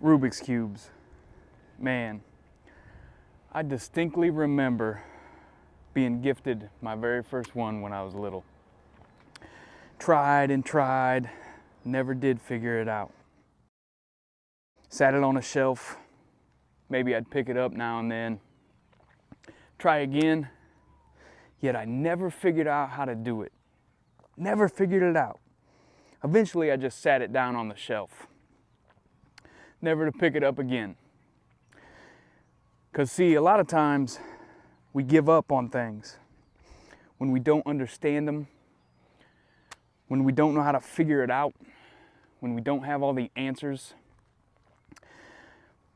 Rubik's Cubes. Man, I distinctly remember being gifted my very first one when I was little. Tried and tried, never did figure it out. Sat it on a shelf, maybe I'd pick it up now and then. Try again, yet I never figured out how to do it. Never figured it out. Eventually I just sat it down on the shelf, never to pick it up again. Because see, a lot of times we give up on things when we don't understand them, when we don't know how to figure it out, when we don't have all the answers.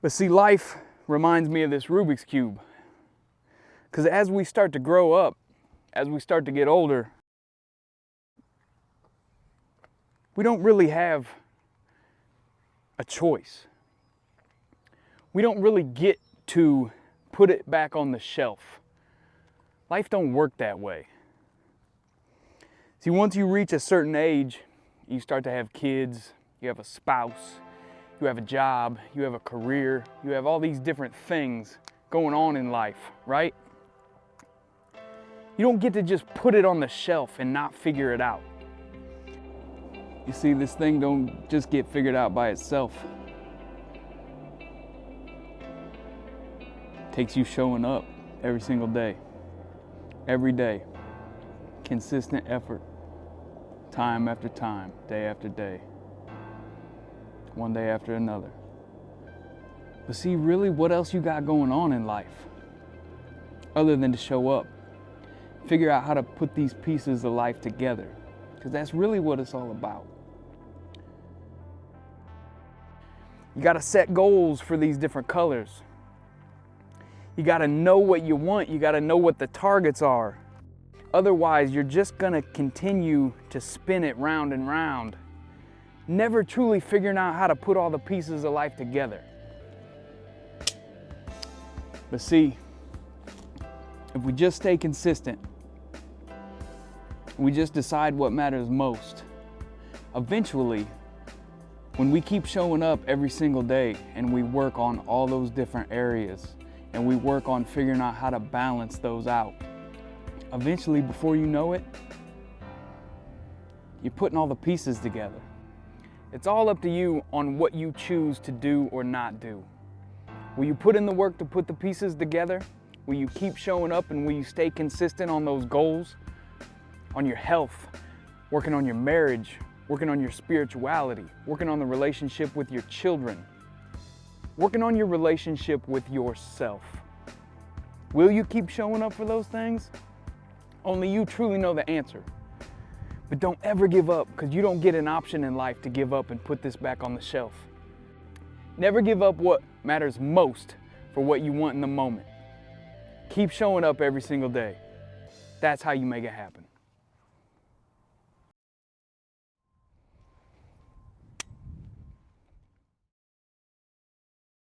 But see, life reminds me of this Rubik's Cube. Because as we start to grow up, as we start to get older, we don't really have a choice. We don't really get to put it back on the shelf. Life don't work that way. See, once you reach a certain age, you start to have kids, you have a spouse, you have a job, you have a career, you have all these different things going on in life, right? You don't get to just put it on the shelf and not figure it out. You see, this thing don't just get figured out by itself. It takes you showing up every single day, every day. Consistent effort, time after time, day after day, one day after another. But see, really, what else you got going on in life other than to show up? Figure out how to put these pieces of life together, because that's really what it's all about. You got to set goals for these different colors. You got to know what you want. You got to know what the targets are. Otherwise, you're just going to continue to spin it round and round, never truly figuring out how to put all the pieces of life together. But see, if we just stay consistent, we just decide what matters most, eventually, when we keep showing up every single day and we work on all those different areas and we work on figuring out how to balance those out, eventually, before you know it, you're putting all the pieces together. It's all up to you on what you choose to do or not do. Will you put in the work to put the pieces together? Will you keep showing up, and will you stay consistent on those goals? On your health, working on your marriage, working on your spirituality, working on the relationship with your children, working on your relationship with yourself. Will you keep showing up for those things? Only you truly know the answer. But don't ever give up, because you don't get an option in life to give up and put this back on the shelf. Never give up what matters most for what you want in the moment. Keep showing up every single day. That's how you make it happen.